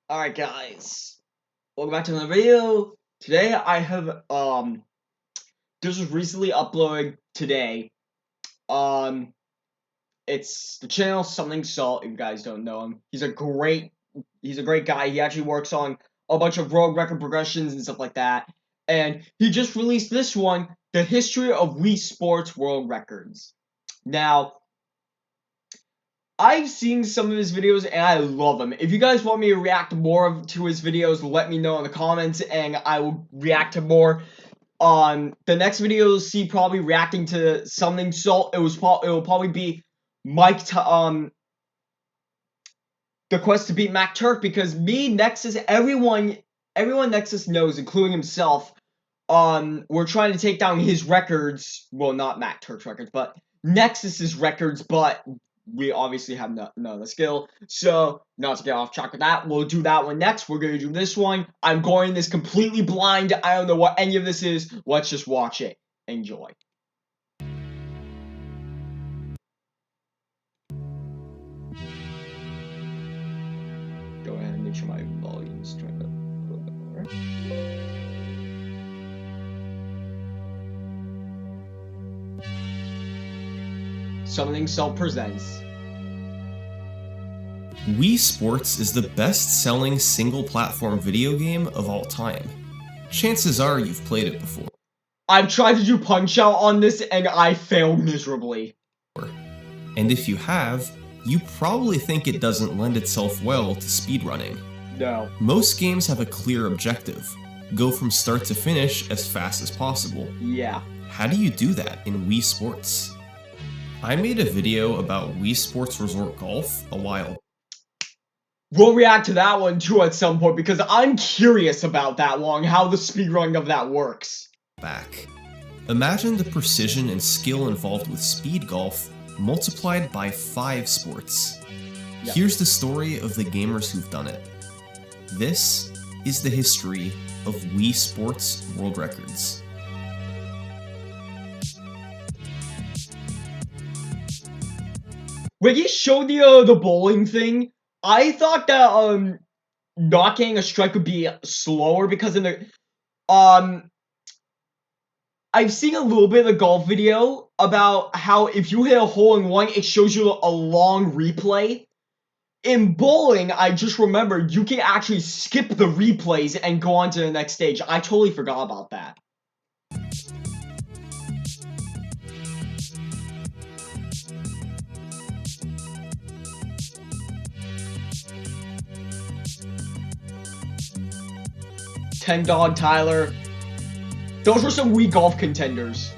Alright guys, welcome back to another video. Today I have, this was recently uploaded today. It's the channel Something Salt, if you guys don't know him. He's a great guy. He actually works on a bunch of world record progressions and stuff like that. And he just released this one, The History of Wii Sports World Records. Now, I've seen some of his videos and I love them. If you guys want me to react more to his videos, let me know in the comments and I will react to more. On the next video, you'll see probably reacting to Something Salt. It will probably be the quest to beat Mac Turk, because me, Nexus, everyone Nexus knows, including himself, we're trying to take down his records. Well, not Mac Turk's records, but Nexus's records, but we obviously have none of the skill. So, not to get off track with that, we'll do that one next. We're going to do this one. I'm going this completely blind. I don't know what any of this is. Let's just watch it. Enjoy. Go ahead and make sure my volume's turned up a little bit more. Something Salt presents. Wii Sports is the best-selling single-platform video game of all time. Chances are you've played it before. I've tried to do Punch-Out on this and I failed miserably. And if you have, you probably think it doesn't lend itself well to speedrunning. No. Most games have a clear objective. Go from start to finish as fast as possible. Yeah. How do you do that in Wii Sports? I made a video about Wii Sports Resort Golf a while back. We'll react to that one too at some point, because I'm curious about that one, how the speedrunning of that works. Imagine the precision and skill involved with speed golf multiplied by 5 sports. Yep. Here's the story of the gamers who've done it. This is the history of Wii Sports World Records. When he showed the bowling thing, I thought that not getting a strike would be slower, because in the I've seen a little bit of the golf video about how if you hit a hole in one, it shows you a long replay. In bowling, I just remembered you can actually skip the replays and go on to the next stage. I totally forgot about that. Ten Dog Tyler. Those were some Wii golf contenders.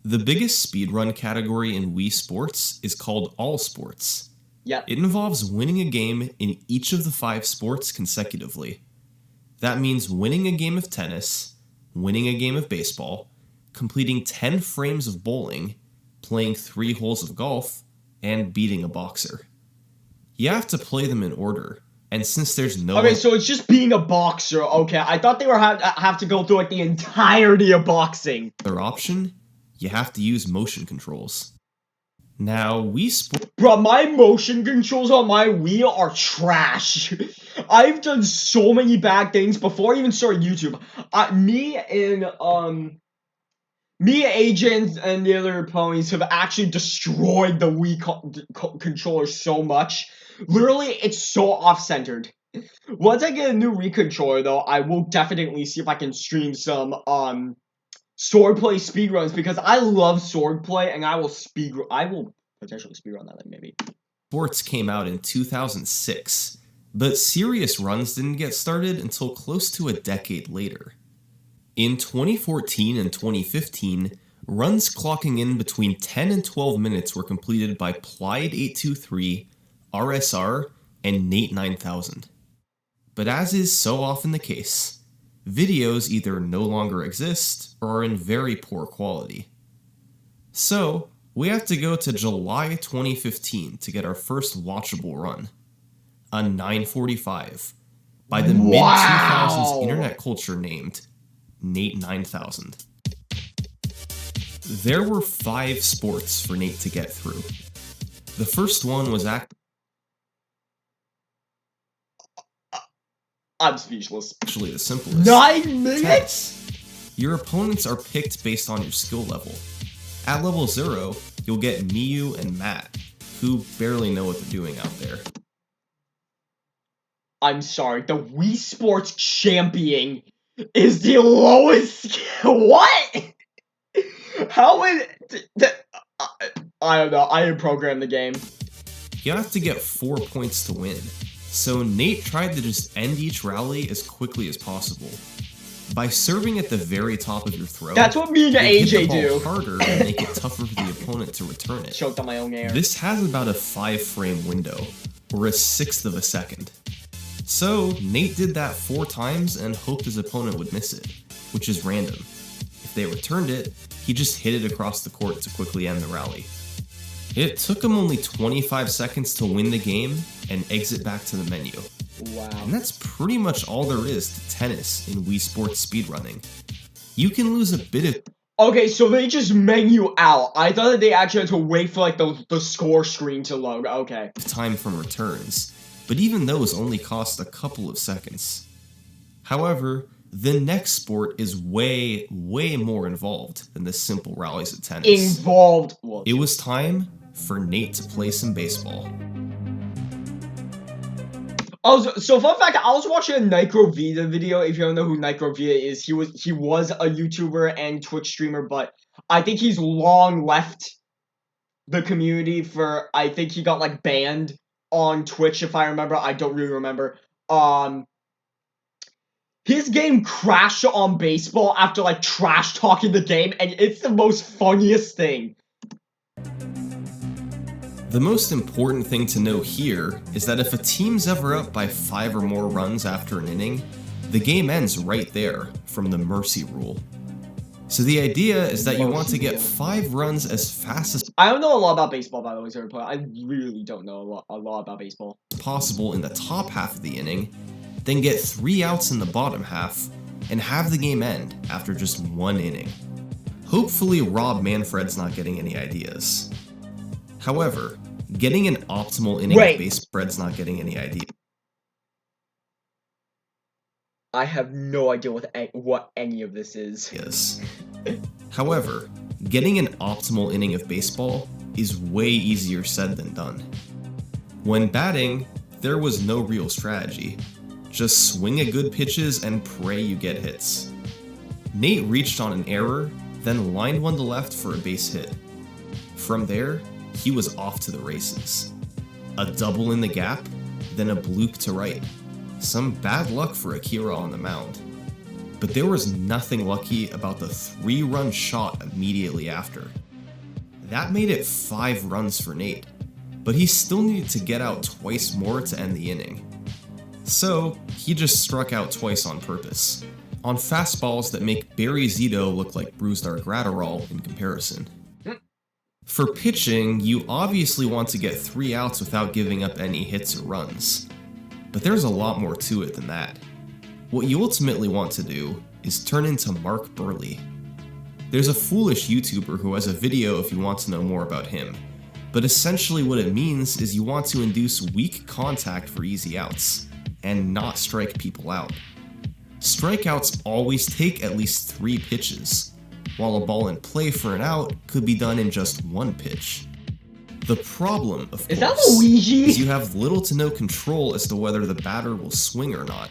The biggest speedrun category in Wii Sports is called All Sports. Yep. It involves winning a game in each of the 5 sports consecutively. That means winning a game of tennis, winning a game of baseball, completing 10 frames of bowling, playing 3 holes of golf, and beating a boxer. You have to play them in order, and since there's no... Okay, so it's just being a boxer. Okay, I thought they were have to go through like the entirety of boxing. other option, you have to use motion controls. Now, Wii Sports... Bro, my motion controls on my Wii are trash. I've done so many bad things before I even started YouTube. Me, Agent, and the other ponies have actually destroyed the Wii controller so much. Literally, it's so off-centered. Once I get a new Wii controller, though, I will definitely see if I can stream some, swordplay speedruns, because I love swordplay, and I will potentially speedrun that, maybe. Sports came out in 2006, but serious runs didn't get started until close to a decade later. In 2014 and 2015, runs clocking in between 10 and 12 minutes were completed by Plied823, RSR, and Nate 9000. But as is so often the case, videos either no longer exist or are in very poor quality. So, we have to go to July 2015 to get our first watchable run. A 945 by the mid-2000s internet culture named Nate 9000. There were 5 sports for Nate to get through. The first one was I'm speechless. Actually the simplest. 9 minutes? Tennis. Your opponents are picked based on your skill level. At level 0, you'll get Miyu and Matt, who barely know what they're doing out there. I'm sorry, the Wii Sports champion is the lowest skill. What? How is... I don't know, I didn't program the game. You have to get 4 points to win, so Nate tried to just end each rally as quickly as possible. By serving at the very top of your throw, that's what me and AJ do. Harder and make it tougher for the opponent to return it. Choked on my own air. This has about a 5-frame window, or a 1/6 of a second. So Nate did that 4 times and hoped his opponent would miss it, which is random. If they returned it, he just hit it across the court to quickly end the rally. It took him only 25 seconds to win the game and exit back to the menu. Wow. And that's pretty much all there is to tennis in Wii Sports speedrunning. You can lose a bit of... Okay, so they just menu out. I thought that they actually had to wait for like the score screen to load. Okay. Time from returns, but even those only cost a couple of seconds. However, the next sport is way more involved than the simple rallies of tennis. Involved. It was time for Nate to play some baseball. Oh, so fun fact, I was watching a Nicro video. If you don't know who Nicro is, he was a YouTuber and Twitch streamer, but I think he's long left the community for, I think he got like banned on Twitch, if I remember. I don't really remember. His game crashed on baseball after like trash talking the game, and it's the most funniest thing. The most important thing to know here is that if a team's ever up by 5 or more runs after an inning, the game ends right there from the mercy rule. So the idea is that you want to get 5 runs as fast as I don't know a lot about baseball, by the way, Zero Player. I really don't know a lot about baseball. Possible in the top half of the inning, then get 3 outs in the bottom half, and have the game end after just 1 inning. Hopefully Rob Manfred's not getting any ideas. However, getting an optimal inning of baseball's not getting any ideas. I have no idea what any of this is. Yes. However, getting an optimal inning of baseball is way easier said than done. When batting, there was no real strategy. Just swing at good pitches and pray you get hits. Nate reached on an error, then lined one to left for a base hit. From there, he was off to the races. A double in the gap, then a bloop to right. Some bad luck for Akira on the mound. But there was nothing lucky about the 3-run shot immediately after. That made it 5 runs for Nate, but he still needed to get out twice more to end the inning. So, he just struck out twice on purpose, on fastballs that make Barry Zito look like Brusdar Graterol in comparison. For pitching, you obviously want to get 3 outs without giving up any hits or runs. But there's a lot more to it than that. What you ultimately want to do is turn into Mark Burley. There's a foolish YouTuber who has a video if you want to know more about him, but essentially what it means is you want to induce weak contact for easy outs, and not strike people out. Strikeouts always take at least 3 pitches, while a ball in play for an out could be done in just 1 pitch. The problem, of course, is you have little to no control as to whether the batter will swing or not.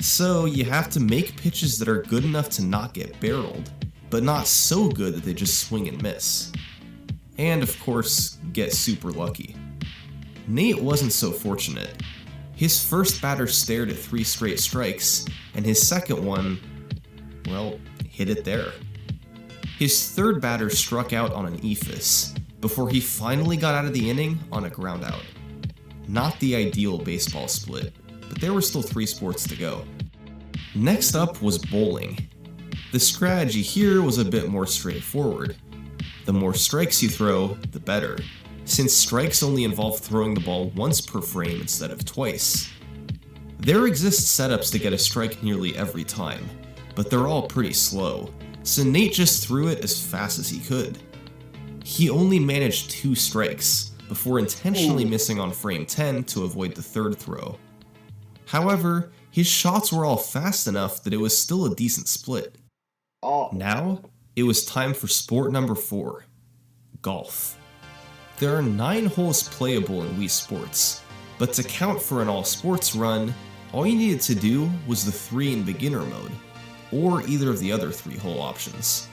So you have to make pitches that are good enough to not get barreled, but not so good that they just swing and miss. And of course, get super lucky. Nate wasn't so fortunate. His first batter stared at 3 straight strikes, and his second one, well, hit it there. His third batter struck out on an eephus, before he finally got out of the inning on a ground out. Not the ideal baseball split, but there were still 3 sports to go. Next up was bowling. The strategy here was a bit more straightforward. The more strikes you throw, the better, since strikes only involve throwing the ball once per frame instead of twice. There exist setups to get a strike nearly every time, but they're all pretty slow, so Nate just threw it as fast as he could. He only managed 2 strikes, before intentionally missing on frame 10 to avoid the third throw. However, his shots were all fast enough that it was still a decent split. Oh. Now, it was time for sport number 4, golf. There are 9 holes playable in Wii Sports, but to count for an all-sports run, all you needed to do was the 3 in beginner mode, or either of the other 3 hole options.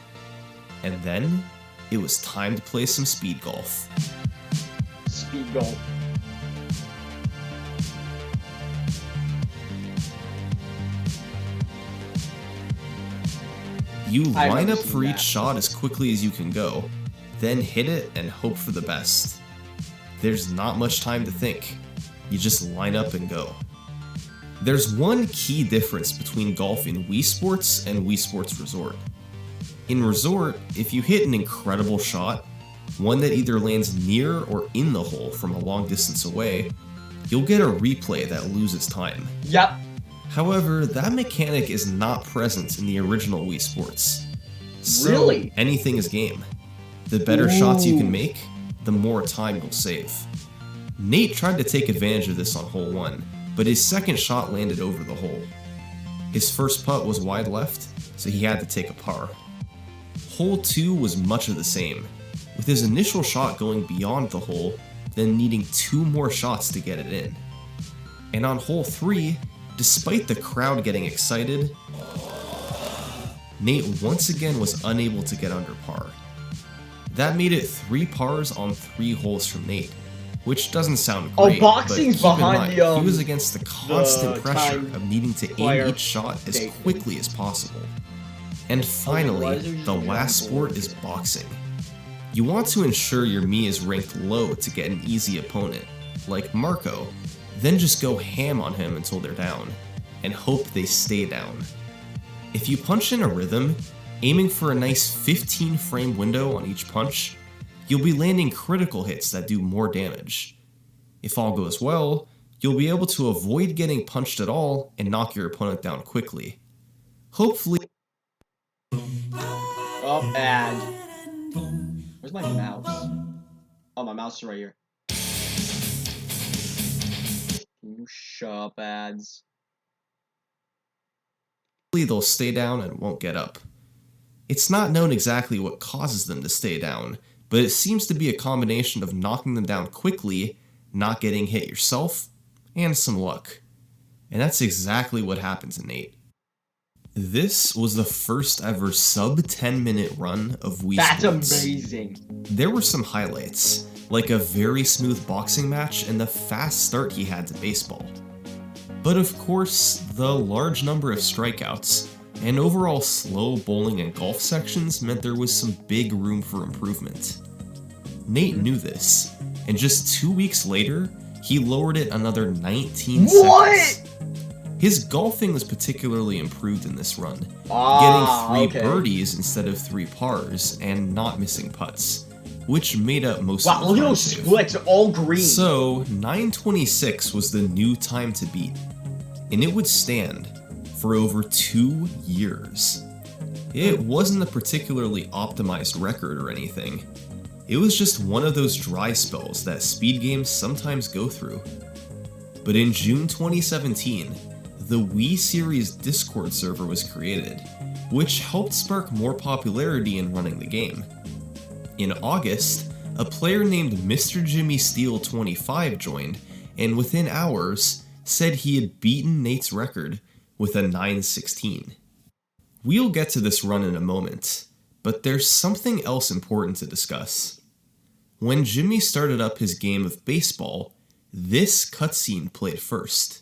And then, it was time to play some speed golf. Speed golf. You line up for each shot as quickly as you can go, then hit it and hope for the best. There's not much time to think. You just line up and go. There's one key difference between golf in Wii Sports and Wii Sports Resort. In Resort, if you hit an incredible shot, one that either lands near or in the hole from a long distance away, you'll get a replay that loses time. Yep. However, that mechanic is not present in the original Wii Sports. So Really? anything is game. The better shots you can make, the more time you'll save. Nate tried to take advantage of this on hole 1, but his second shot landed over the hole. His first putt was wide left, so he had to take a par. Hole 2 was much of the same, with his initial shot going beyond the hole, then needing 2 more shots to get it in. And on hole 3, despite the crowd getting excited, Nate once again was unable to get under par. That made it 3 pars on 3 holes from Nate, which doesn't sound great, boxing's but keep behind in mind, the, he was against the constant pressure time of needing to aim each shot as quickly as possible. And finally, the last sport is boxing. You want to ensure your Mii is ranked low to get an easy opponent, like Marco, then just go ham on him until they're down, and hope they stay down. If you punch in a rhythm, aiming for a nice 15 frame window on each punch, you'll be landing critical hits that do more damage. If all goes well, you'll be able to avoid getting punched at all and knock your opponent down quickly. Hopefully. Oh, and where's my mouse? Oh, my mouse is right here. You shut up, ads. They'll stay down and won't get up. It's not known exactly what causes them to stay down, but it seems to be a combination of knocking them down quickly, not getting hit yourself, and some luck. And that's exactly what happened to Nate. This was the first ever sub 10-minute run of Wii Sports. That's amazing. There were some highlights, like a very smooth boxing match and the fast start he had to baseball. But of course, the large number of strikeouts and overall slow bowling and golf sections meant there was some big room for improvement. Nate knew this, and just 2 weeks later, he lowered it another 19 seconds. His golfing was particularly improved in this run, getting 3 birdies instead of 3 pars and not missing putts, which made up most of the look at those splits, all green. So, 926 was the new time to beat, and it would stand for over 2 years. It wasn't a particularly optimized record or anything. It was just one of those dry spells that speed games sometimes go through. But in June 2017, the Wii Series Discord server was created, which helped spark more popularity in running the game. In August, a player named Mr. Jimmy Steele 25 joined, and within hours, said he had beaten Nate's record with a 916. We'll get to this run in a moment, but there's something else important to discuss. When Jimmy started up his game of baseball, this cutscene played first.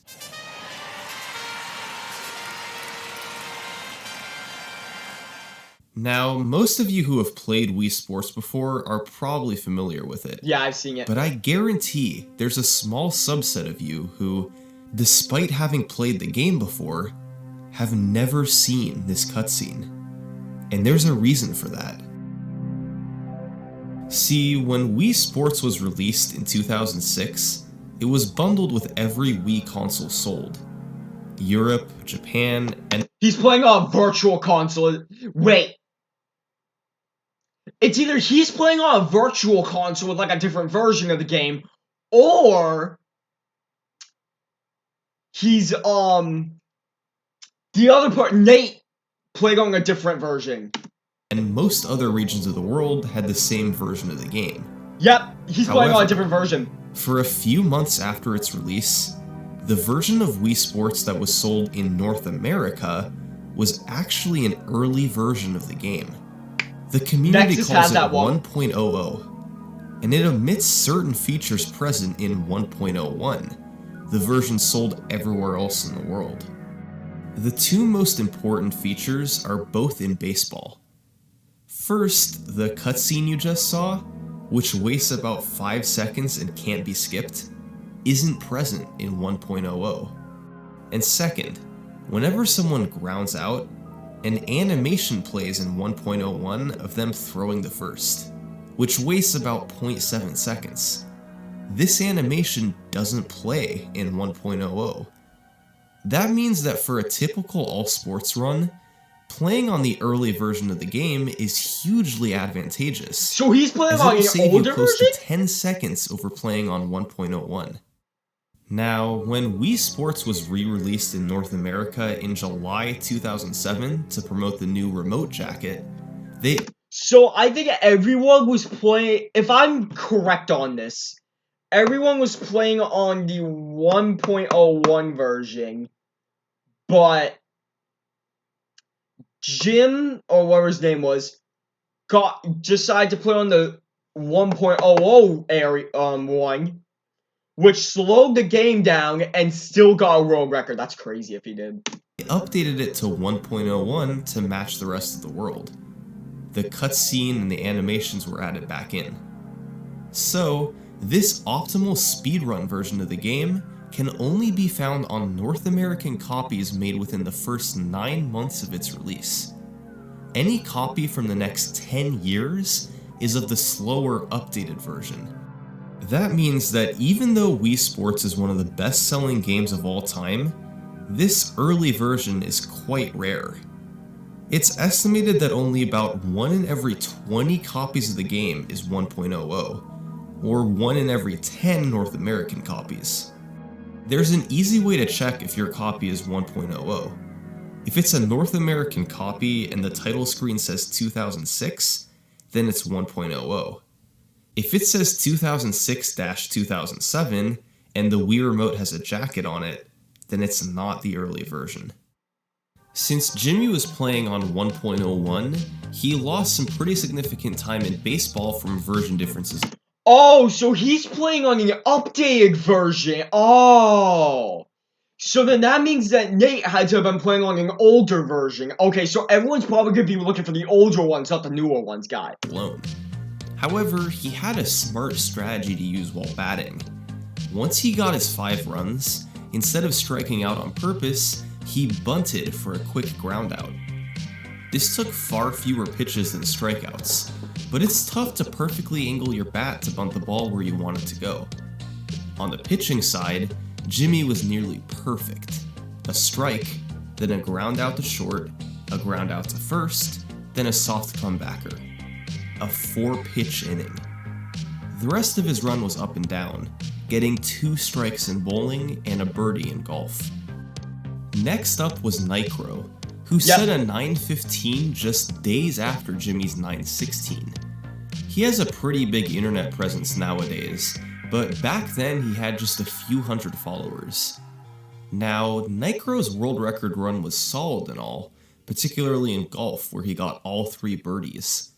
Now, most of you who have played Wii Sports before are probably familiar with it. Yeah, I've seen it. But I guarantee there's a small subset of you who, despite having played the game before, have never seen this cutscene. And there's a reason for that. See, when Wii Sports was released in 2006, it was bundled with every Wii console sold. Europe, Japan, and... He's playing on a virtual console. Wait. It's either he's playing on a virtual console with like a different version of the game, or he's The other part, Nate played on a different version. And most other regions of the world had the same version of the game. Yep, he's playing on a However, different version. For a few months after its release, the version of Wii Sports that was sold in North America was actually an early version of the game. The community Nexus calls had it that one. 1.00, and it omits certain features present in 1.01, the version sold everywhere else in the world. The two most important features are both in baseball. First, the cutscene you just saw, which wastes about 5 seconds and can't be skipped, isn't present in 1.00. And second, whenever someone grounds out, an animation plays in 1.01 of them throwing the first, which wastes about 0.7 seconds. This animation doesn't play in 1.00. That means that for a typical all-sports run, playing on the early version of the game is hugely advantageous. So he's playing as on it will an save older you close version? to 10 seconds over playing on 1.01. Now, when Wii Sports was re-released in North America in July 2007 to promote the new remote jacket, So I think everyone was playing, if I'm correct on this, everyone was playing on the 1.01 version, but Jim, or whatever his name was, decided to play on the 1.00 one, which slowed the game down and still got a world record. That's crazy if he did. They updated it to 1.01 to match the rest of the world. The cutscene and the animations were added back in. So, this optimal speedrun version of the game can only be found on North American copies made within the first 9 months of its release. Any copy from the next 10 years is of the slower, updated version. That means that even though Wii Sports is one of the best-selling games of all time, this early version is quite rare. It's estimated that only about 1 in every 20 copies of the game is 1.00, or 1 in every 10 North American copies. There's an easy way to check if your copy is 1.00. If it's a North American copy and the title screen says 2006, then it's 1.00. If it says 2006-2007 and the Wii Remote has a jacket on it, then it's not the early version. Since Jimmy was playing on 1.01, he lost some pretty significant time in baseball from version differences. Oh, so he's playing on the updated version. Oh. So then that means that Nate had to have been playing on an older version. Okay, so everyone's probably going to be looking for the older ones, not the newer ones, guys. Alone. However, he had a smart strategy to use while batting. Once he got his 5 runs, instead of striking out on purpose, he bunted for a quick ground out. This took far fewer pitches than strikeouts, but it's tough to perfectly angle your bat to bunt the ball where you want it to go. On the pitching side, Jimmy was nearly perfect. A strike, then a ground out to short, a ground out to first, then a soft comebacker. A 4-pitch inning. The rest of his run was up and down, getting 2 strikes in bowling and a birdie in golf. Next up was Nicro, who set a 915 just days after Jimmy's 916. He has a pretty big internet presence nowadays, but back then he had just a few hundred followers. Now, Nicro's world record run was solid and all, particularly in golf where he got all 3 birdies.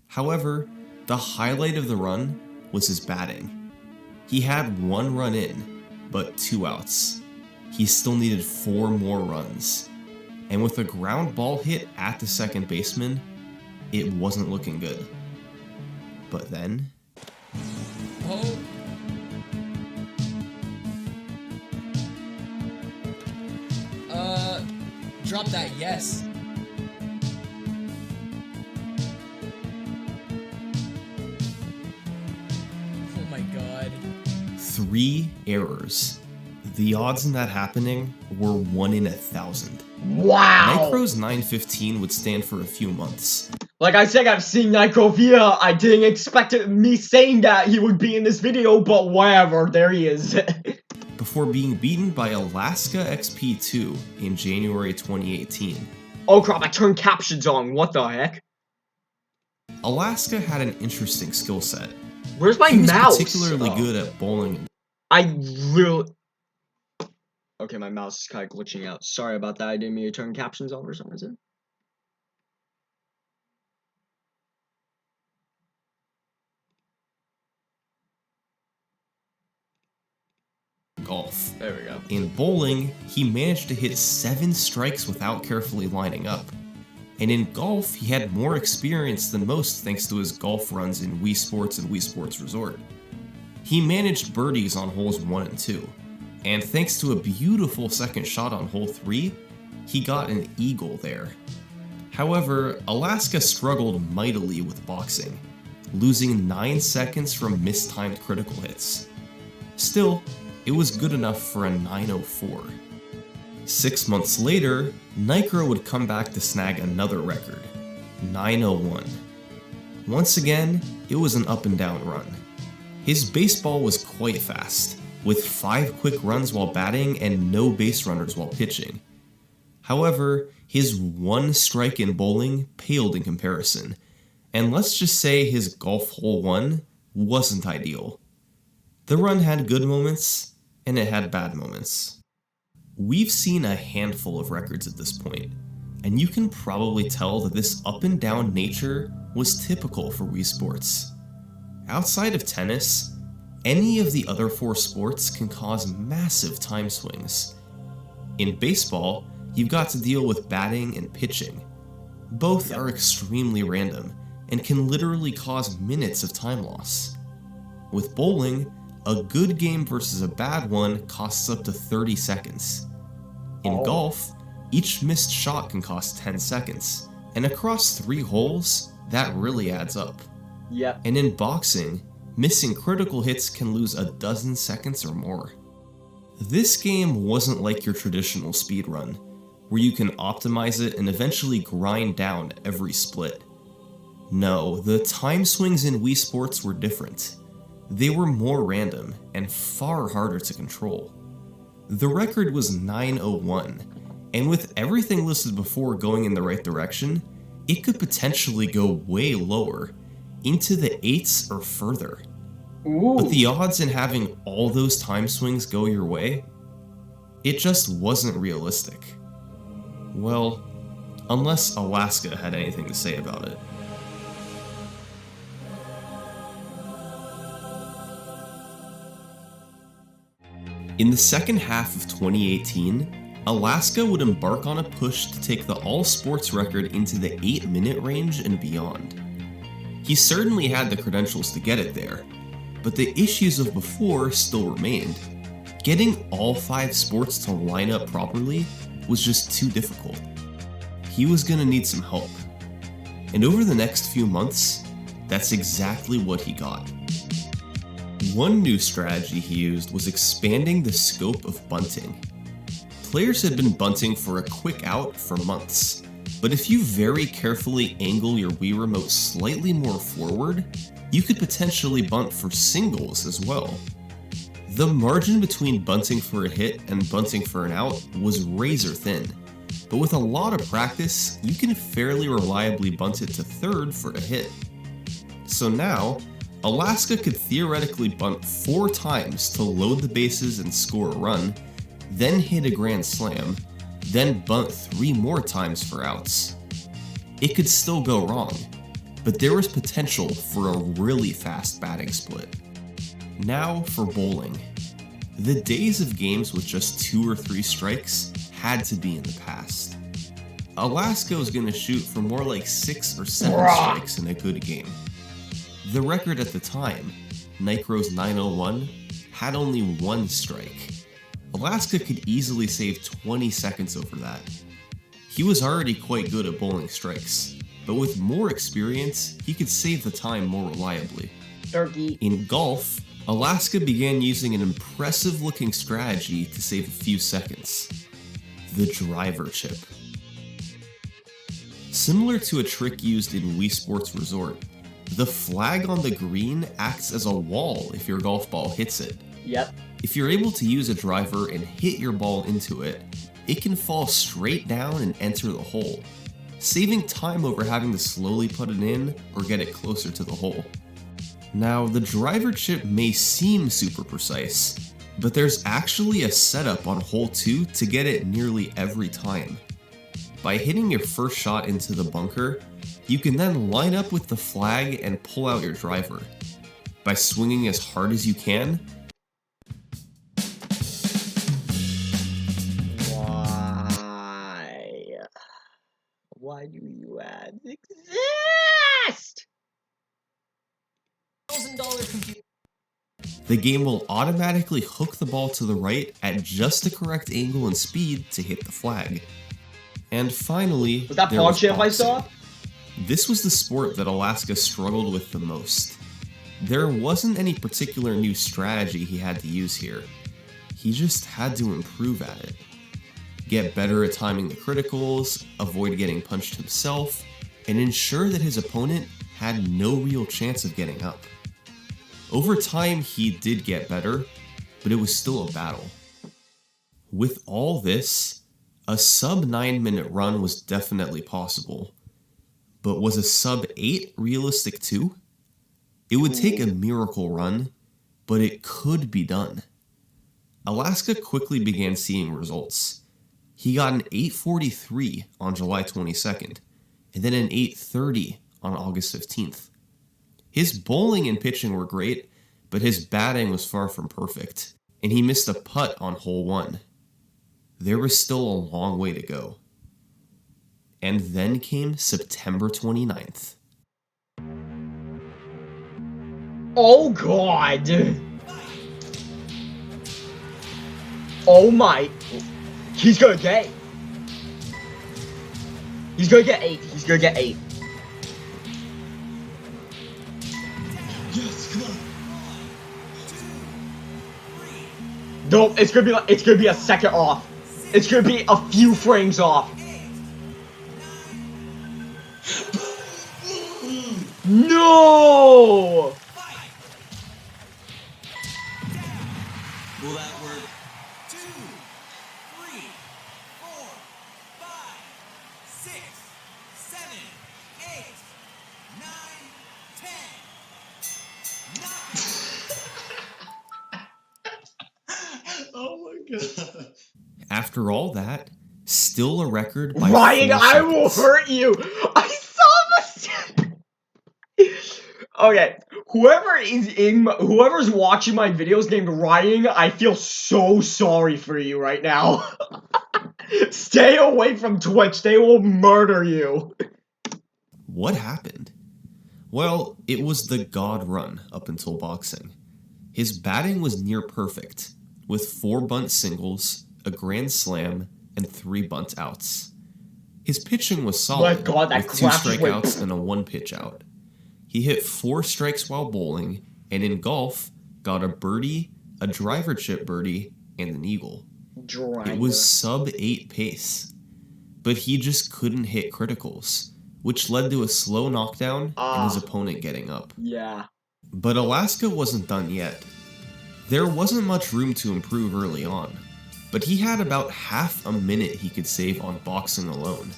However, the highlight of the run was his batting. He had 1 run in, but 2 outs. He still needed 4 more runs. And with a ground ball hit at the second baseman, it wasn't looking good. But then... Oh. Drop that, yes. Oh my god. 3 errors. The odds in that happening were 1 in 1,000. Wow! Nicro's 915 would stand for a few months. Like I said, I've seen Nicro via. I didn't expect me saying that he would be in this video, but whatever, there he is. before being beaten by Alaska XP2 in January 2018. Oh crap, I turned captions on. What the heck? Alaska had an interesting skill set. Where's my He was mouse? particularly good at bowling. I really... Okay, my mouse is kind of glitching out. Sorry about that. I didn't mean to turn captions on for some reason. Golf. There we go. In bowling, he managed to hit 7 strikes without carefully lining up. And in golf, he had more experience than most thanks to his golf runs in Wii Sports and Wii Sports Resort. He managed birdies on holes 1 and 2, and thanks to a beautiful second shot on hole 3, he got an eagle there. However, Alaska struggled mightily with boxing, losing 9 seconds from mistimed critical hits. Still, it was good enough for a 904. 6 months later, Nicro would come back to snag another record, 901. Once again, it was an up and down run. His baseball was quite fast, with 5 quick runs while batting and no base runners while pitching. However, his 1 strike in bowling paled in comparison, and let's just say his golf hole 1 wasn't ideal. The run had good moments, and it had bad moments. We've seen a handful of records at this point, and you can probably tell that this up and down nature was typical for Wii Sports. Outside of tennis, any of the other 4 sports can cause massive time swings. In baseball, you've got to deal with batting and pitching. Both are extremely random and can literally cause minutes of time loss. With bowling, a good game versus a bad one costs up to 30 seconds. In golf, each missed shot can cost 10 seconds, and across 3 holes, that really adds up. Yep. And in boxing, missing critical hits can lose a dozen seconds or more. This game wasn't like your traditional speedrun, where you can optimize it and eventually grind down every split. No, the time swings in Wii Sports were different. They were more random and far harder to control. The record was 901, and with everything listed before going in the right direction, it could potentially go way lower, into the 8s or further. Ooh. But the odds in having all those time swings go your way, it just wasn't realistic. Well, unless Alaska had anything to say about it. In the second half of 2018, Alaska would embark on a push to take the all-sports record into the 8-minute range and beyond. He certainly had the credentials to get it there, but the issues of before still remained. Getting all 5 sports to line up properly was just too difficult. He was gonna need some help. And over the next few months, that's exactly what he got. One new strategy he used was expanding the scope of bunting. Players had been bunting for a quick out for months, but if you very carefully angle your Wii Remote slightly more forward, you could potentially bunt for singles as well. The margin between bunting for a hit and bunting for an out was razor thin, but with a lot of practice, you can fairly reliably bunt it to third for a hit. So now, Alaska could theoretically bunt 4 times to load the bases and score a run, then hit a grand slam, then bunt 3 more times for outs. It could still go wrong, but there was potential for a really fast batting split. Now for bowling. The days of games with just 2 or 3 strikes had to be in the past. Alaska was going to shoot for more like 6 or 7 strikes in a good game. The record at the time, Nicro's 901, had only 1 strike. Alaska could easily save 20 seconds over that. He was already quite good at bowling strikes, but with more experience, he could save the time more reliably. Turkey. In golf, Alaska began using an impressive looking strategy to save a few seconds. The driver chip. Similar to a trick used in Wii Sports Resort, the flag on the green acts as a wall if your golf ball hits it. Yep. If you're able to use a driver and hit your ball into it, it can fall straight down and enter the hole, saving time over having to slowly put it in or get it closer to the hole. Now, the driver chip may seem super precise, but there's actually a setup on hole 2 to get it nearly every time. By hitting your first shot into the bunker, you can then line up with the flag and pull out your driver. By swinging as hard as you can, Why do you ads exist? $1,000 computer. the game will automatically hook the ball to the right at just the correct angle and speed to hit the flag. And finally, Was that there was PogChamp I boxing. saw? This was the sport that Alaska struggled with the most. There wasn't any particular new strategy he had to use here. He just had to improve at it. Get better at timing the criticals, avoid getting punched himself, and ensure that his opponent had no real chance of getting up. Over time, he did get better, but it was still a battle. With all this, a sub 9-minute run was definitely possible. But was a sub 8 realistic too? It would take a miracle run, but it could be done. Alaska quickly began seeing results. He got an 8:43 on July 22nd, and then an 8:30 on August 15th. His bowling and pitching were great, but his batting was far from perfect, and he missed a putt on hole 1. There was still a long way to go. And then came September 29th. Oh god! Oh my... He's gonna get 8. He's gonna get 8. He's gonna get 8. Yes, come on. Nope, it's gonna be a second off. It's gonna be a few frames off. No! Will that work? 2, 3, 4, 5, 6, 7, 8, 9, 10. Oh my god. After all that, still a record by Ryan, 4 I will seconds. hurt you! I saw the... Okay, whoever's watching my videos named Ryan, I feel so sorry for you right now. Stay away from Twitch, they will murder you. What happened? Well, it was the God run up until boxing. His batting was near perfect, with 4 bunt singles, a grand slam, and 3 bunt outs. His pitching was solid, God, that with 2 clash went- strikeouts and a 1 pitch out. He hit 4 strikes while bowling, and in golf, got a birdie, a driver chip birdie, and an eagle. It was sub 8 pace. But he just couldn't hit criticals, which led to a slow knockdown and his opponent getting up. Yeah. But Alaska wasn't done yet. There wasn't much room to improve early on, but he had about half a minute he could save on boxing alone.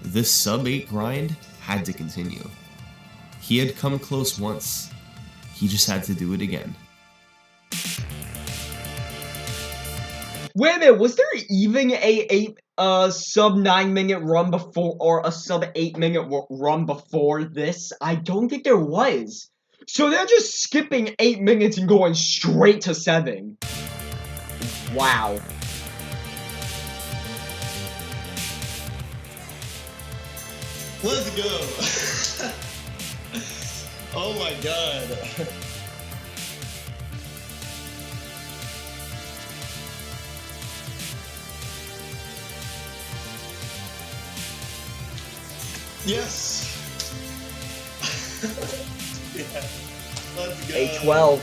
The sub 8 grind had to continue. He had come close once. He just had to do it again. Wait a minute, was there even a sub 9-minute run before, or a sub 8-minute run before this? I don't think there was. So they're just skipping 8 minutes and going straight to 7. Wow. Let's go. Oh my god. Yes. Yeah. Let's go. A12.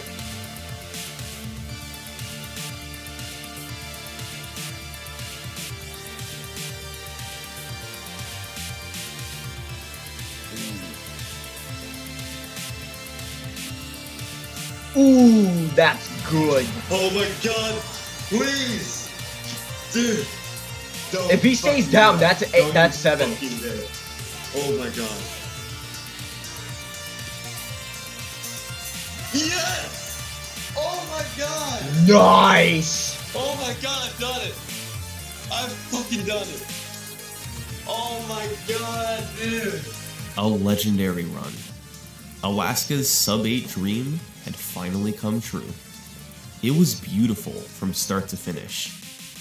Ooh, that's good. Oh my god. Please. Dude. Don't If he stays fucking down, do that's it. eight- Don't that's you 7. fucking do it. Oh my god. Yes! Oh my god! Nice! Oh my god, I've done it! I've fucking done it! Oh my god, dude! A legendary run. Alaska's sub-8 dream had finally come true. It was beautiful from start to finish.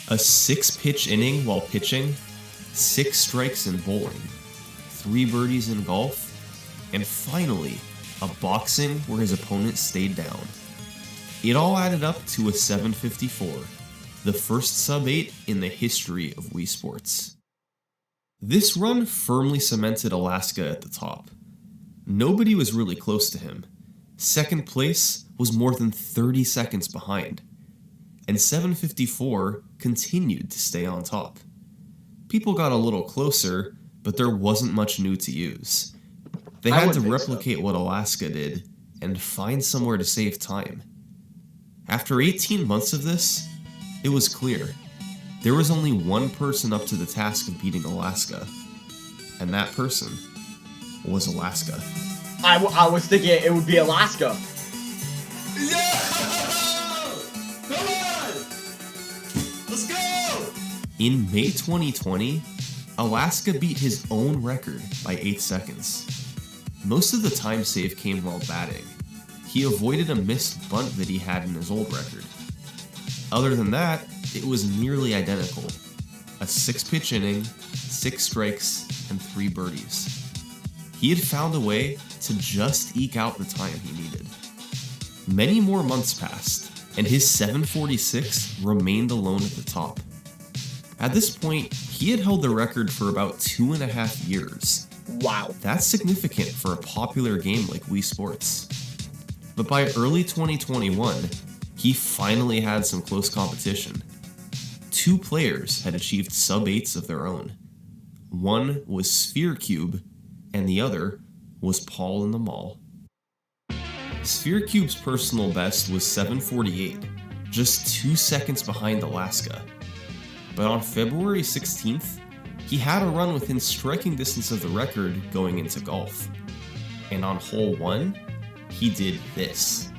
A 6-pitch inning while pitching, 6 strikes in bowling, 3 birdies in golf, and finally, a boxing where his opponent stayed down. It all added up to a 754, the first sub-8 in the history of Wii Sports. This run firmly cemented Alaska at the top. Nobody was really close to him. Second place was more than 30 seconds behind, and 754 continued to stay on top. People got a little closer, but there wasn't much new to use. They I had wouldn't to think so. replicate what Alaska did and find somewhere to save time. After 18 months of this, it was clear. There was only one person up to the task of beating Alaska, and that person was Alaska. I was thinking it would be Alaska. Yeah! Come on! Let's go! In May 2020, Alaska beat his own record by 8 seconds. Most of the time save came while batting. He avoided a missed bunt that he had in his old record. Other than that, it was nearly identical. A 6-pitch inning, 6 strikes, and 3 birdies. He had found a way to just eke out the time he needed. Many more months passed, and his 746 remained alone at the top. At this point, he had held the record for about 2.5 years. Wow. That's significant for a popular game like Wii Sports. But by early 2021, he finally had some close competition. 2 players had achieved sub-8s of their own. One was Sphere Cube, and the other was Paul in the Mall. Sphere Cube's personal best was 748, just 2 seconds behind Alaska. But on February 16th, he had a run within striking distance of the record going into golf. And on hole 1, he did this.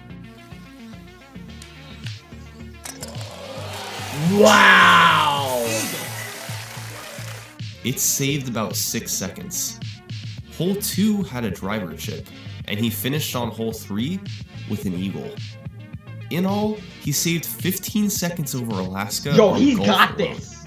Wow! It saved about 6 seconds. Hole 2 had a driver chip, and he finished on hole 3 with an eagle. In all, he saved 15 seconds over Alaska. Yo, on he's golf got alone. this!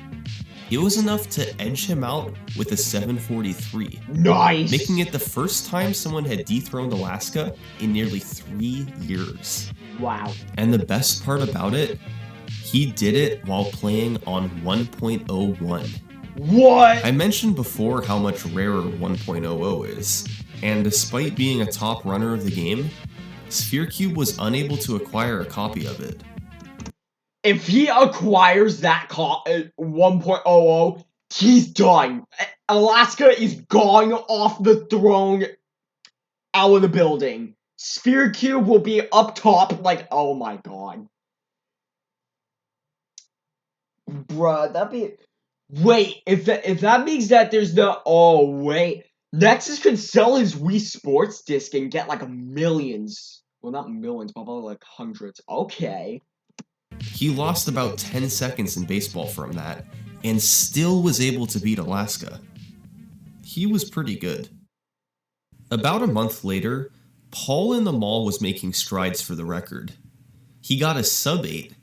It was enough to edge him out with a 743, Nice! making it the first time someone had dethroned Alaska in nearly 3 years. Wow. And the best part about it, he did it while playing on 1.01. What? I mentioned before how much rarer 1.00 is, and despite being a top runner of the game, Sphere Cube was unable to acquire a copy of it. If he acquires that 1.00, he's done. Alaska is gone off the throne, out of the building. Sphere Cube will be up top, like, oh my god. Bruh, that'd be... Wait, if that means that there's no... Oh, wait. Nexus could sell his Wii Sports disc and get, like, millions. Well, not millions, but probably, like, hundreds. Okay. He lost about 10 seconds in baseball from that, and still was able to beat Alaska. He was pretty good. About a month later, Paul in the Mall was making strides for the record. He got a sub-8,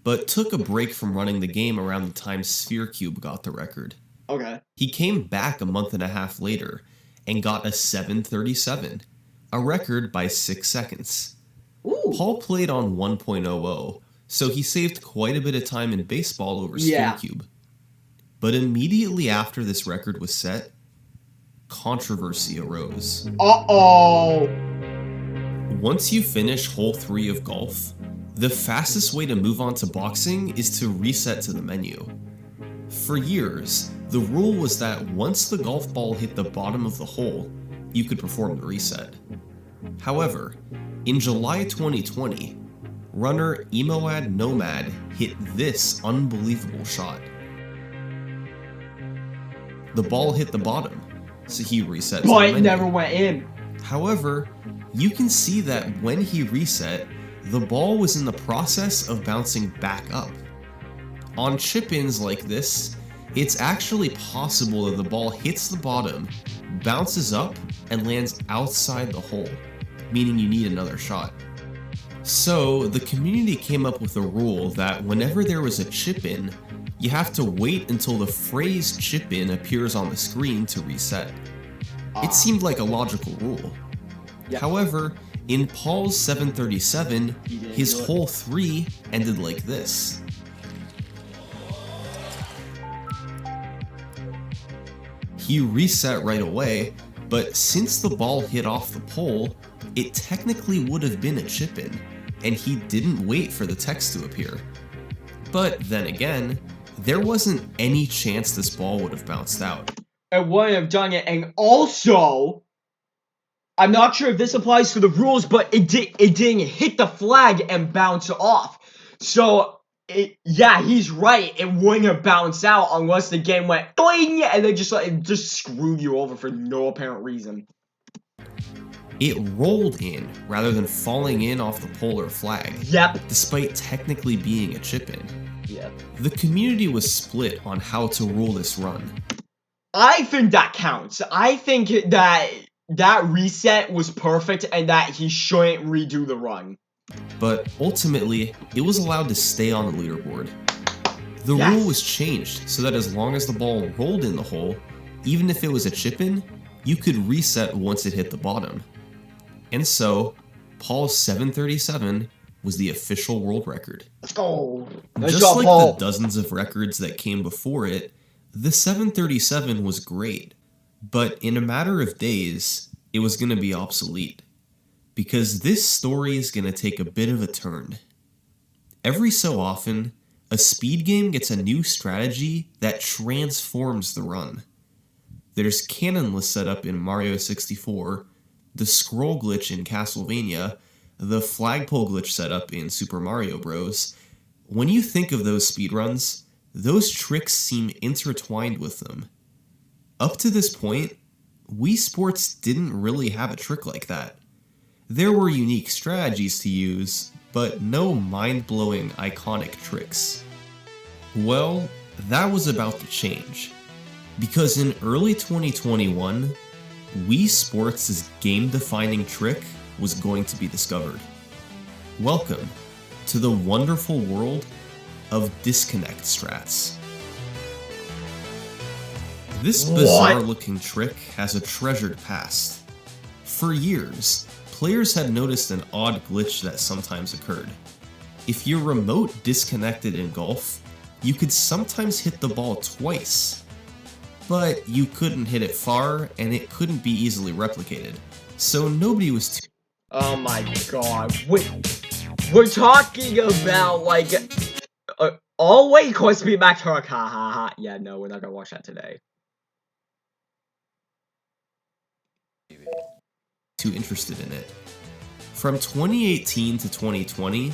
but took a break from running the game around the time Sphere Cube got the record. Okay. He came back a month and a half later and got a 737, a record by 6 seconds. Ooh. Paul played on 1.00, so he saved quite a bit of time in baseball over Sphere Cube. But immediately after this record was set, controversy arose. Uh-oh. Once you finish hole 3 of golf, the fastest way to move on to boxing is to reset to the menu. For years, the rule was that once the golf ball hit the bottom of the hole, you could perform the reset. However, in July 2020, runner Emoad Nomad hit this unbelievable shot. The ball hit the bottom, so he reset to the But it menu. never went in. However, you can see that when he reset, the ball was in the process of bouncing back up. On chip-ins like this, it's actually possible that the ball hits the bottom, bounces up, and lands outside the hole, meaning you need another shot. So, the community came up with a rule that whenever there was a chip-in, you have to wait until the phrase chip-in appears on the screen to reset. It seemed like a logical rule. Yep. However, in Paul's 737, He didn't his do it. hole 3 ended like this. He reset right away, but since the ball hit off the pole, it technically would have been a chip-in, and he didn't wait for the text to appear. But then again, there wasn't any chance this ball would have bounced out. It wouldn't have done it, and also, I'm not sure if this applies to the rules, but it didn't hit the flag and bounce off. So, yeah, he's right. It wouldn't have bounced out unless the game went doing and then just screwed you over for no apparent reason. It rolled in rather than falling in off the pole or flag, Yep. despite technically being a chip-in. Yep. The community was split on how to rule this run. I think that counts. I think that reset was perfect and that he shouldn't redo the run. But ultimately, it was allowed to stay on the leaderboard. The Yes. rule was changed so that as long as the ball rolled in the hole, even if it was a chip-in, you could reset once it hit the bottom. And so, Paul's 737 was the official world record. Let's go. Let's Just go, like Paul. the dozens of records that came before it, the 737 was great, but in a matter of days, it was going to be obsolete. Because this story is going to take a bit of a turn. Every so often, a speed game gets a new strategy that transforms the run. There's cannonless setup in Mario 64, the scroll glitch in Castlevania, the flagpole glitch setup in Super Mario Bros. When you think of those speedruns, those tricks seem intertwined with them. Up to this point, Wii Sports didn't really have a trick like that. There were unique strategies to use, but no mind-blowing iconic tricks. Well, that was about to change. Because in early 2021, Wii Sports' game-defining trick was going to be discovered. Welcome to the wonderful world of disconnect strats. This bizarre-looking trick has a treasured past. For years, players had noticed an odd glitch that sometimes occurred. If your remote disconnected in golf, you could sometimes hit the ball twice, but you couldn't hit it far and it couldn't be easily replicated, so nobody was too. Oh my god. We're talking about, like, all way Crispy Mac Truck, ha ha ha. Yeah, no, we're not gonna watch that today. Too interested in it. From 2018 to 2020,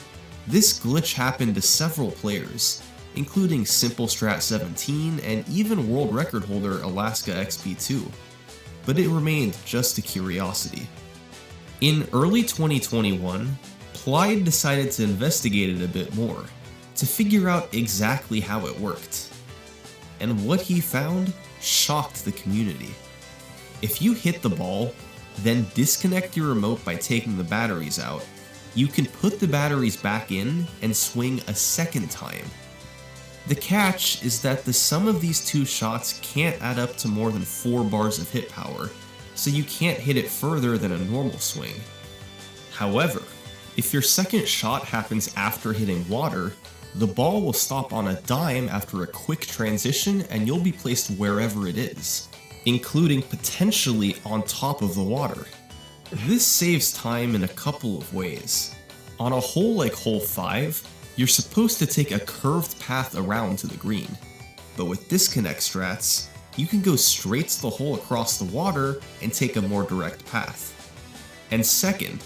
this glitch happened to several players, including Simple Strat 17 and even world record holder Alaska XP2, but it remained just a curiosity. In early 2021, Clyde decided to investigate it a bit more, to figure out exactly how it worked. And what he found shocked the community. If you hit the ball, then disconnect your remote by taking the batteries out, you can put the batteries back in and swing a second time. The catch is that the sum of these two shots can't add up to more than 4 bars of hit power, so you can't hit it further than a normal swing. However, if your second shot happens after hitting water, the ball will stop on a dime after a quick transition and you'll be placed wherever it is, including potentially on top of the water. This saves time in a couple of ways. On a hole like hole 5, you're supposed to take a curved path around to the green, but with disconnect strats, you can go straight to the hole across the water and take a more direct path. And second,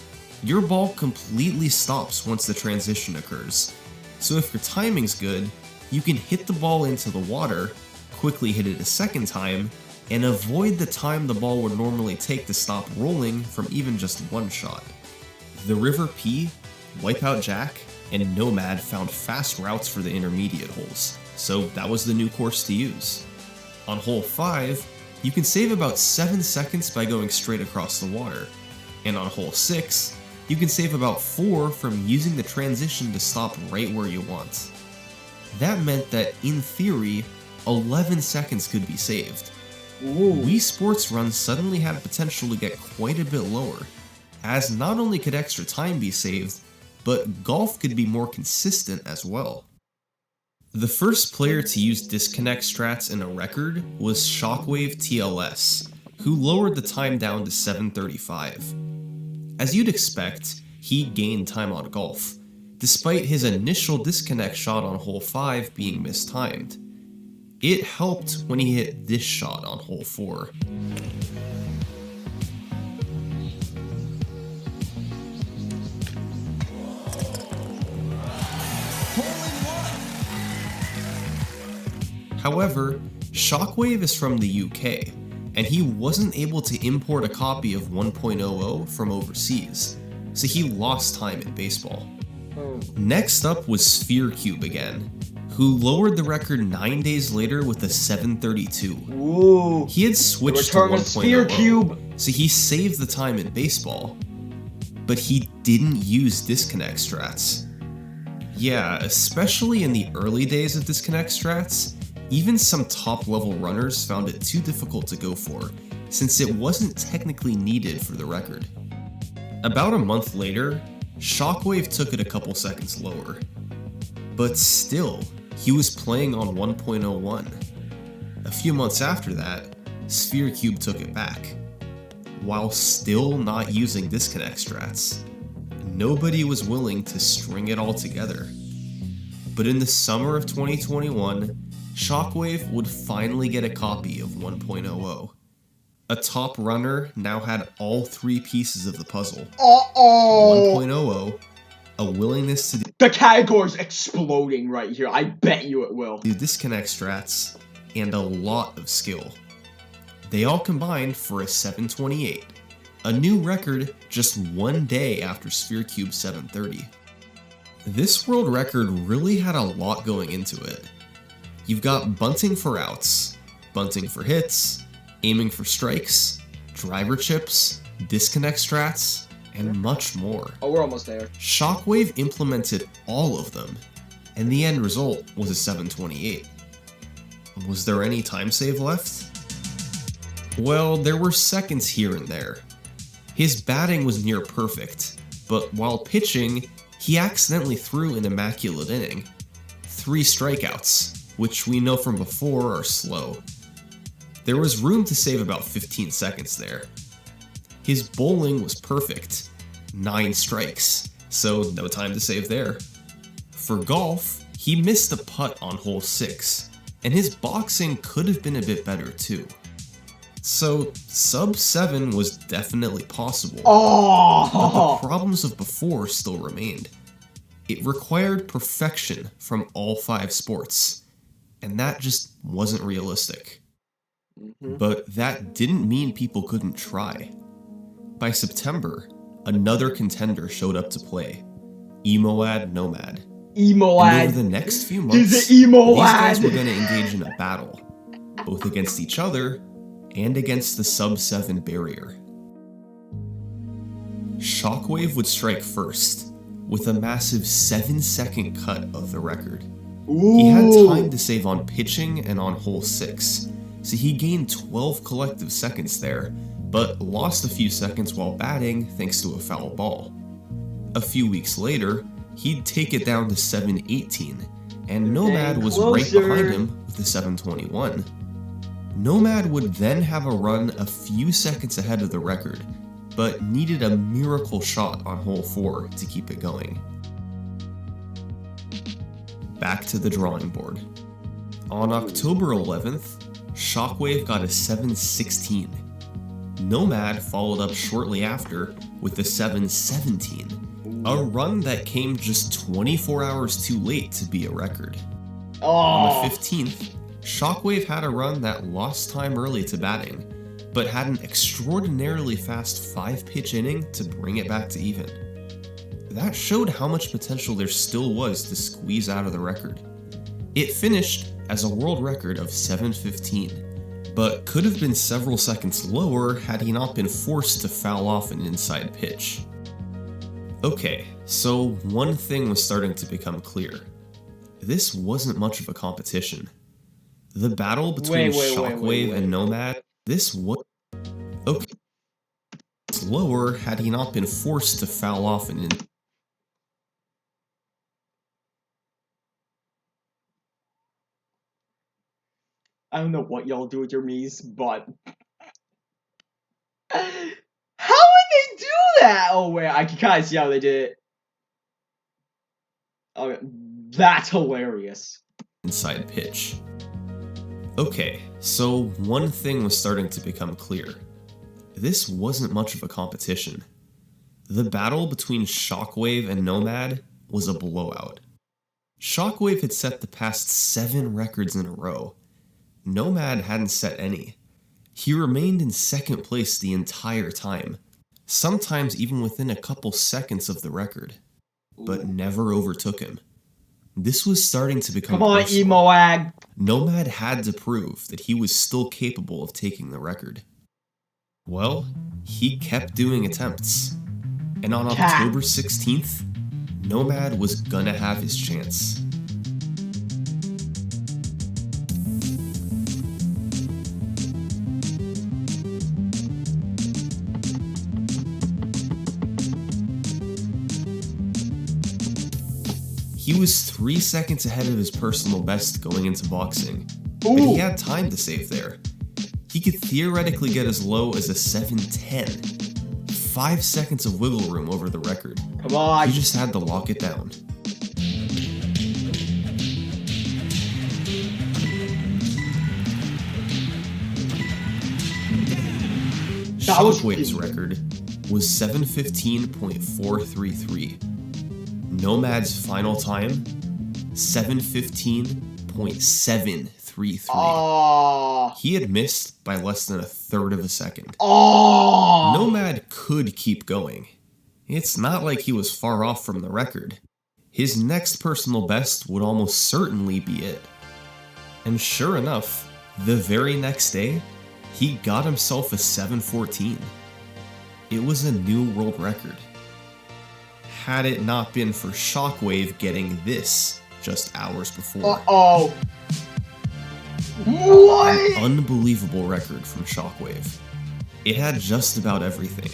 your ball completely stops once the transition occurs. So if your timing's good, you can hit the ball into the water, quickly hit it a second time, and avoid the time the ball would normally take to stop rolling from even just one shot. The River P, Wipeout Jack, and Nomad found fast routes for the intermediate holes, so that was the new course to use. On hole 5, you can save about 7 seconds by going straight across the water, and on hole 6, you can save about 4 from using the transition to stop right where you want. That meant that, in theory, 11 seconds could be saved. Wii Sports runs suddenly had potential to get quite a bit lower, as not only could extra time be saved, but golf could be more consistent as well. The first player to use disconnect strats in a record was Shockwave TLS, who lowered the time down to 7:35. As you'd expect, he gained time on golf, despite his initial disconnect shot on hole 5 being mistimed. It helped when he hit this shot on hole 4. However, Shockwave is from the UK, and he wasn't able to import a copy of 1.00 from overseas, so he lost time in baseball. Next up was Sphere Cube again, who lowered the record 9 days later with a 7:32. Ooh. He had switched to The return of Sphere 1.00, Cube. so he saved the time in baseball, but he didn't use disconnect strats. Yeah, especially in the early days of disconnect strats, even some top-level runners found it too difficult to go for, since it wasn't technically needed for the record. About a month later, Shockwave took it a couple seconds lower. But still, he was playing on 1.01. A few months after that, Sphere Cube took it back, while still not using disconnect strats. Nobody was willing to string it all together. But in the summer of 2021, Shockwave would finally get a copy of 1.00. A top runner now had all 3 pieces of the puzzle. 1.00, a willingness to The category's exploding right here. I bet you it will. do disconnect strats, and a lot of skill. They all combined for a 7:28, a new record just 1 day after Sphere Cube's 7:30. This world record really had a lot going into it. You've got bunting for outs, bunting for hits, aiming for strikes, driver chips, disconnect strats, and much more. Oh, we're almost there. Shockwave implemented all of them, and the end result was a 7:28. Was there any time save left? Well, there were seconds here and there. His batting was near perfect, but while pitching, he accidentally threw an immaculate inning. 3 strikeouts, which we know from before are slow. There was room to save about 15 seconds there. His bowling was perfect, 9 strikes, so no time to save there. For golf, he missed a putt on hole 6, and his boxing could have been a bit better too. So sub 7 was definitely possible, but the problems of before still remained. It required perfection from all 5 sports, and that just wasn't realistic. But that didn't mean people couldn't try. By September, another contender showed up to play, Emoad Nomad. And over the next few months, He's these an emo guys lad. were going to engage in a battle, both against each other and against the sub 7 barrier. Shockwave would strike first, with a massive 7-second cut of the record. He had time to save on pitching and on hole 6, so he gained 12 collective seconds there, but lost a few seconds while batting thanks to a foul ball. A few weeks later, he'd take it down to 7:18, and Nomad was right behind him with the 7:21. Nomad would then have a run a few seconds ahead of the record, but needed a miracle shot on hole 4 to keep it going. Back to the drawing board. On October 11th, Shockwave got a 7:16. Nomad followed up shortly after with the 7:17, a run that came just 24 hours too late to be a record. On the 15th, Shockwave had a run that lost time early to batting, but had an extraordinarily fast 5-pitch inning to bring it back to even. That showed how much potential there still was to squeeze out of the record. It finished as a world record of 7:15, but could have been several seconds lower had he not been forced to foul off an inside pitch. Okay, so one thing was starting to become clear. This wasn't much of a competition. The battle between Shockwave and Nomad, this was... Okay, lower had he not been forced to foul off an inside. I don't know what y'all do with your Miis, but how would they do that? Oh wait, I can kind of see how they did it. Okay, that's hilarious. Inside pitch. Okay, so one thing was starting to become clear. This wasn't much of a competition. The battle between Shockwave and Nomad was a blowout. Shockwave had set the past 7 records in a row. Nomad hadn't set any. He remained in second place the entire time, sometimes even within a couple seconds of the record, but never overtook him. This was starting to become Come on, personal. Emoag. Nomad had to prove that he was still capable of taking the record. Well, he kept doing attempts, and on October 16th, Nomad was gonna have his chance. He was 3 seconds ahead of his personal best going into boxing, but he had time to save there. He could theoretically get as low as a 7:10, 5 seconds of wiggle room over the record. Come on. He just had to lock it down. Shockwave's record was 7:15.433. Nomad's final time, 7:15.733. Oh. He had missed by less than a third of a second. Oh. Nomad could keep going. It's not like he was far off from the record. His next personal best would almost certainly be it. And sure enough, the very next day, he got himself a 7:14. It was a new world record. Had it not been for Shockwave getting this just hours before. Uh-oh. What? An unbelievable record from Shockwave. It had just about everything.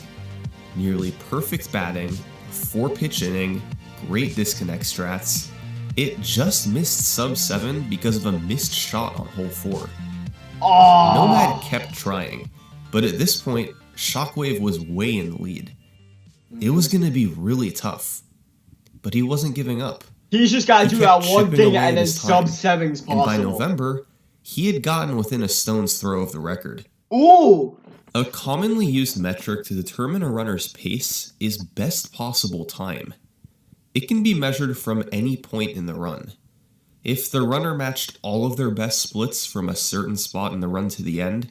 Nearly perfect batting, a 4-pitch inning, great disconnect strats. It just missed sub-7 because of a missed shot on hole 4. Oh. Nomad kept trying, but at this point, Shockwave was way in the lead. It was going to be really tough, but he wasn't giving up. He's just got to do that one chipping thing away and at then his time. sub-7's possible. And by November, he had gotten within a stone's throw of the record. Ooh! A commonly used metric to determine a runner's pace is best possible time. It can be measured from any point in the run. If the runner matched all of their best splits from a certain spot in the run to the end,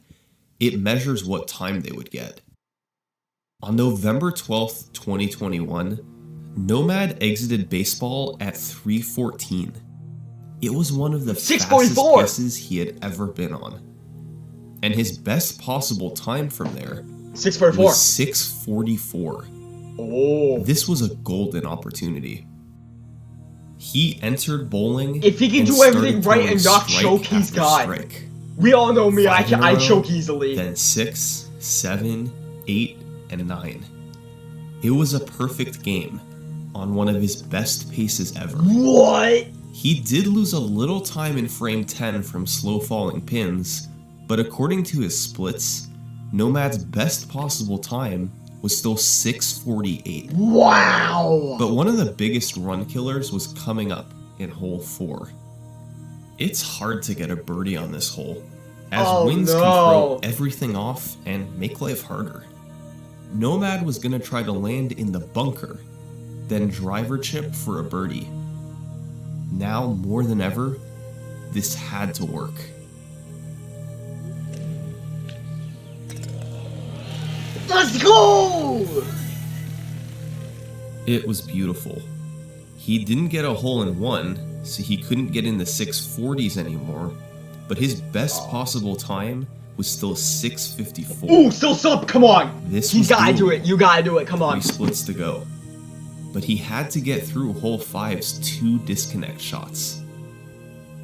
it measures what time they would get. On November 12th, 2021, Nomad exited baseball at 3:14. It was one of the fastest 6:44. paces he had ever been on. And his best possible time from there 6:44. was 6:44. Oh. This was a golden opportunity. He entered bowling. If he can and do started everything right and throwing not choke, strike he's after got. strike. We all know me, I 5 in a row, choke easily. Then 6, 7, 8, and 9. It was a perfect game on one of his best paces ever. What? He did lose a little time in frame 10 from slow falling pins, but according to his splits, Nomad's best possible time was still 6:48. Wow! But one of the biggest run killers was coming up in hole 4. It's hard to get a birdie on this hole, as Oh, winds can throw no. everything off and make life harder. Nomad was gonna try to land in the bunker, then driver chip for a birdie. Now, more than ever, this had to work. Let's go! It was beautiful. He didn't get a hole-in-one, so he couldn't get in the 640s anymore, but his best possible time was still 654. Ooh, still sup, come on! This You was gotta do doable. it, you gotta do it, come on. 3 splits to go. But he had to get through hole 5's 2 disconnect shots.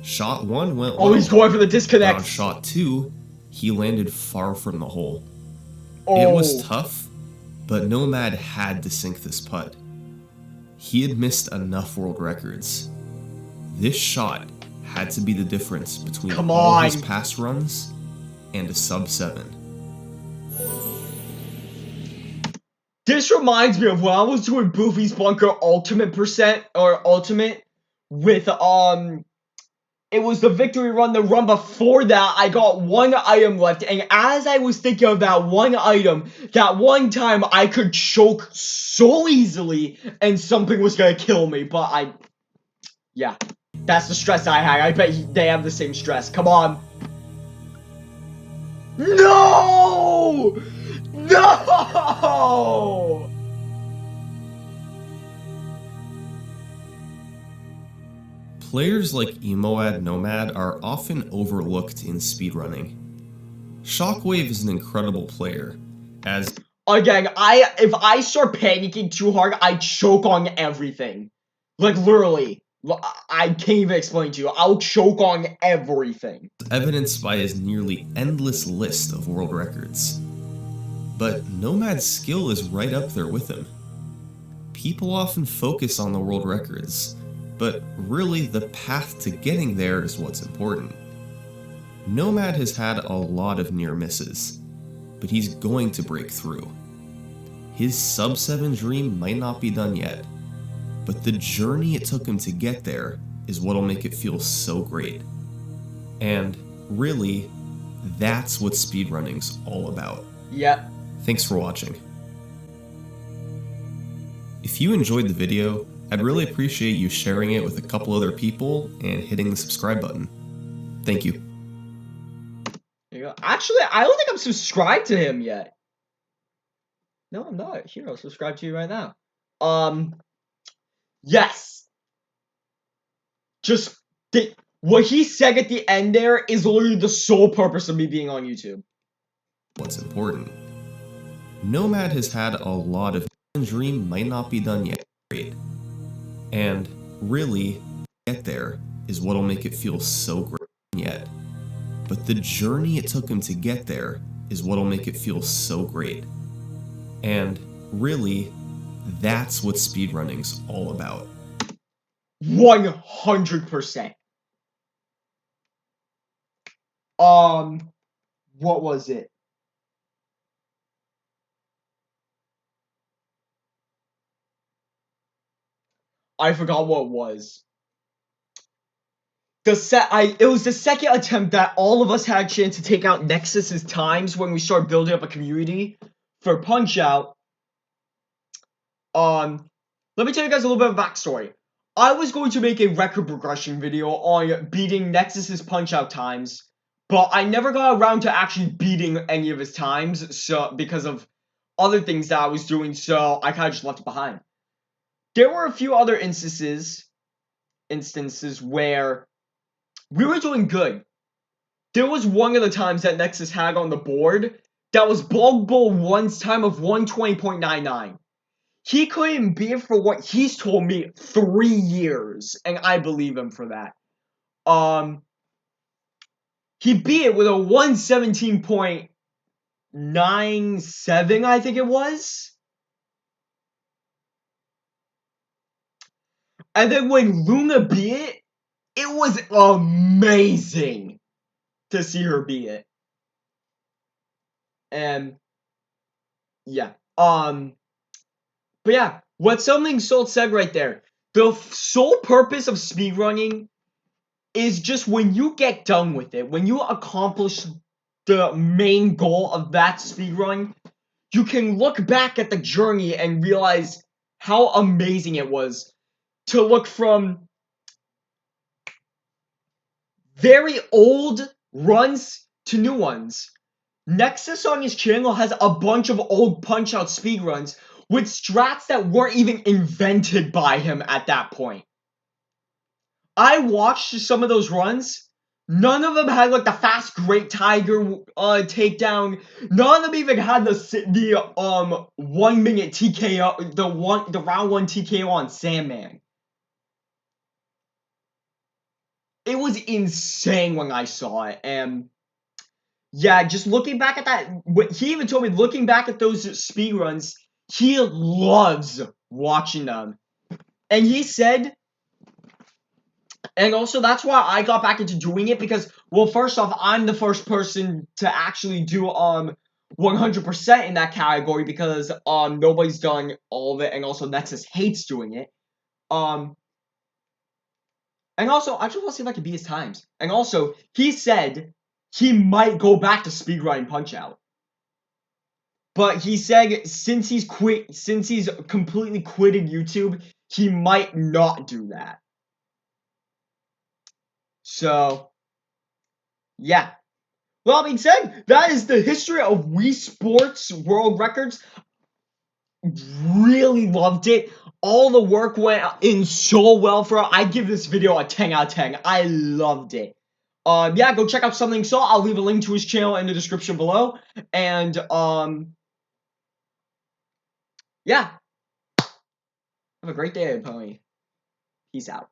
Shot 1 went Oh, low. he's going for the But on disconnect. shot 2, he landed far from the hole. Oh. It was tough, but Nomad had to sink this putt. He had missed enough world records. This shot had to be the difference between Come all his on. past runs and a sub-7. This reminds me of when I was doing Boofy's Bunker Ultimate percent or Ultimate with it was the victory run. The run before that, I got one item left, and as I was thinking of that one item, that one time I could choke so easily, and something was gonna kill me. But yeah, that's the stress I had. I bet they have the same stress. Come on. No! No! Players like Emoad Nomad are often overlooked in speedrunning. Shockwave is an incredible player, as Again, if I start panicking too hard, I choke on everything. Like, literally. I can't even explain to you. I'll choke on everything. evidenced by his nearly endless list of world records. But Nomad's skill is right up there with him. People often focus on the world records, but really the path to getting there is what's important. Nomad has had a lot of near misses, but he's going to break through. His sub-7 dream might not be done yet, but the journey it took him to get there is what'll make it feel so great. And really, that's what speedrunning's all about. Yep. Thanks for watching. If you enjoyed the video, I'd really appreciate you sharing it with a couple other people and hitting the subscribe button. Thank you. There you go. Actually, I don't think I'm subscribed to him yet. No, I'm not. Here, I'll subscribe to you right now. Yes. Just what he said at the end there is literally the sole purpose of me being on YouTube. What's important. Nomad has had a lot of dream might not be done yet. Great. And really, get there is what'll make it feel so great yet. But the journey it took him to get there is what'll make it feel so great. And really, that's what speedrunning's all about. 100%. What was it? I forgot what it was. It was the second attempt that all of us had a chance to take out Nexus's times when we started building up a community for Punch-Out. Let me tell you guys a little bit of backstory. I was going to make a record progression video on beating Nexus's Punch-Out times, but I never got around to actually beating any of his times, so because of other things that I was doing, so I kind of just left it behind. There were a few other instances where we were doing good. There was one of the times that Nexus had on the board that was Bulk Bull 1's time of 120.99. He couldn't beat it for what he's told me 3 years, and I believe him for that. He beat it with a 117.97, I think it was. And then when Luna beat it, it was amazing to see her beat it. And yeah, but yeah, what something Salt said right there. The sole purpose of speedrunning is just when you get done with it, when you accomplish the main goal of that speedrun, you can look back at the journey and realize how amazing it was to look from very old runs to new ones. Nexus on his channel has a bunch of old Punch-Out speedruns with strats that weren't even invented by him at that point. I watched some of those runs. None of them had like the fast Great Tiger takedown. None of them even had the 1 minute TKO, the round 1 TKO on Sandman. It was insane when I saw it, and yeah, just looking back at that, he even told me looking back at those speedruns, he loves watching them. And he said, and also that's why I got back into doing it, because, well, first off, I'm the first person to actually do 100% in that category, because nobody's done all of it, and also Nexus hates doing it. And also, I just want to see if I can beat his times. And also, he said he might go back to speedrunning Punch-Out. But he said since he's completely quitted YouTube, he might not do that. So, yeah. Well, that being said, that is the history of Wii Sports World Records. Really loved it. All the work went in so well for it. I give this video a 10 out of 10. I loved it. Yeah, go check out Something Saw. I'll leave a link to his channel in the description below. And, yeah. Have a great day, Pony. Peace out.